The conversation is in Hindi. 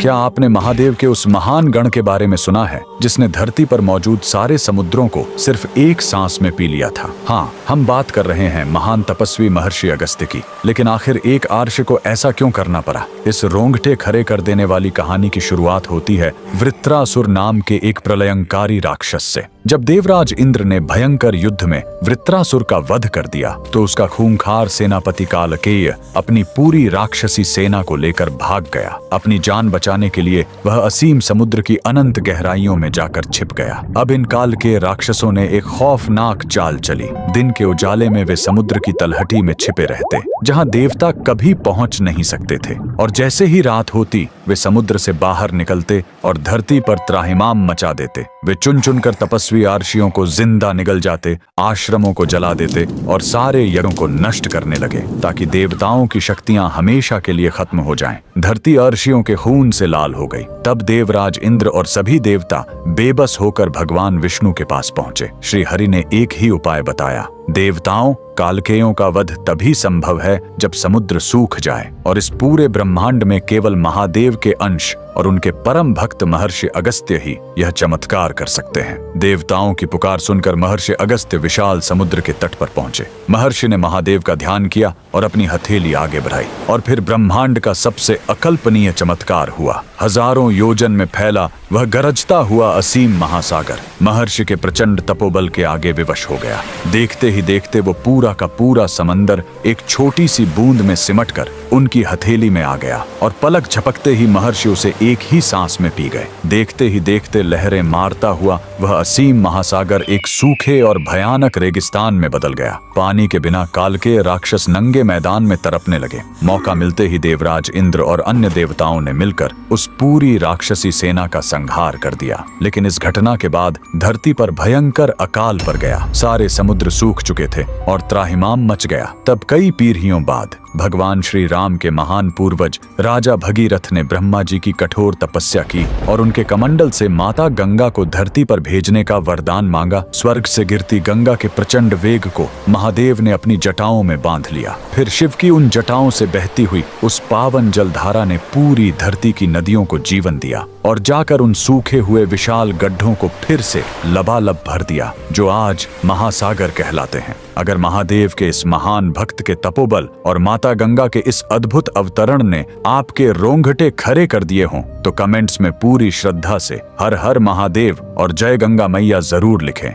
क्या आपने महादेव के उस महान गण के बारे में सुना है जिसने धरती पर मौजूद सारे समुद्रों को सिर्फ एक सांस में पी लिया था? हाँ, हम बात कर रहे हैं महान तपस्वी महर्षि अगस्त्य की। लेकिन आखिर एक आर्ष को ऐसा क्यों करना पड़ा? इस रोंगटे खड़े कर देने वाली कहानी की शुरुआत होती है वृत्रासुर नाम के एक प्रलयंकारी राक्षस से। जब देवराज इंद्र ने भयंकर युद्ध में वृत्रासुर का वध कर दिया तो उसका खूंखार सेनापति कालकेय अपनी पूरी राक्षसी सेना को लेकर भाग गया। अपनी जान बचाने के लिए वह असीम समुद्र की अनंत गहराइयों में जाकर छिप गया। अब इन काल के राक्षसों ने एक खौफनाक चाल चली। दिन के उजाले में वे समुद्र की तलहटी में छिपे रहते, जहां देवता कभी पहुंच नहीं सकते थे, और जैसे ही रात होती वे समुद्र से बाहर निकलते और धरती पर त्राहिमाम मचा देते। वे चुन चुन कर तपस्वी आर्षियों को जिंदा निगल जाते, आश्रमों को जला देते और सारे यज्ञों को नष्ट करने लगे ताकि देवताओं की शक्तियां हमेशा के लिए खत्म हो जाएं। धरती आर्षियों के खून से लाल हो गई। तब देवराज इंद्र और सभी देवता बेबस होकर भगवान विष्णु के पास पहुंचे। श्री हरि ने एक ही उपाय बताया। देवताओं, कालकेयों का वध तभी संभव है जब समुद्र सूख जाए, और इस पूरे ब्रह्मांड में केवल महादेव के अंश और उनके परम भक्त महर्षि अगस्त्य ही यह चमत्कार कर सकते हैं। देवताओं की पुकार सुनकर महर्षि अगस्त्य विशाल समुद्र के तट पर पहुंचे। महर्षि ने महादेव का ध्यान किया और अपनी हथेली आगे बढ़ाई, और फिर ब्रह्मांड का सबसे अकल्पनीय चमत्कार हुआ। हजारों योजन में फैला वह गरजता हुआ असीम महासागर महर्षि के प्रचंड तपोबल के आगे विवश हो गया। देखते ही देखते वो पूरा का पूरा समंदर एक छोटी सी बूंद में सिमटकर उनकी हथेली में आ गया, और पलक झपकते ही महर्षि उसे एक ही सांस में पी गए। देखते ही देखते लहरें मारता हुआ वह असीम महासागर एक सूखे और भयानक रेगिस्तान में बदल गया। पानी के बिना कालकेय राक्षस नंगे मैदान में तड़पने लगे। मौका मिलते ही देवराज इंद्र और अन्य देवताओं ने मिलकर उस पूरी राक्षसी सेना का संहार कर दिया। लेकिन इस घटना के बाद धरती पर भयंकर अकाल पड़ गया। सारे समुद्र सूख चुके थे और त्राहिमाम मच गया। तब कई पीढ़ियों बाद भगवान श्री राम के महान पूर्वज राजा भगीरथ ने ब्रह्मा जी की कठोर तपस्या की और उनके कमंडल से माता गंगा को धरती पर भेजने का वरदान मांगा। स्वर्ग से गिरती गंगा के प्रचंड वेग को महादेव ने अपनी जटाओं में बांध लिया। फिर शिव की उन जटाओं से बहती हुई उस पावन जलधारा ने पूरी धरती की नदियों को जीवन दिया और जाकर उन सूखे हुए विशाल गड्ढों को फिर से लबालब भर दिया, जो आज महासागर कहलाते हैं। अगर महादेव के इस महान भक्त के तपोबल और माता गंगा के इस अद्भुत अवतरण ने आपके रोंगटे खड़े कर दिए हों तो कमेंट्स में पूरी श्रद्धा से हर हर महादेव और जय गंगा मैया जरूर लिखें।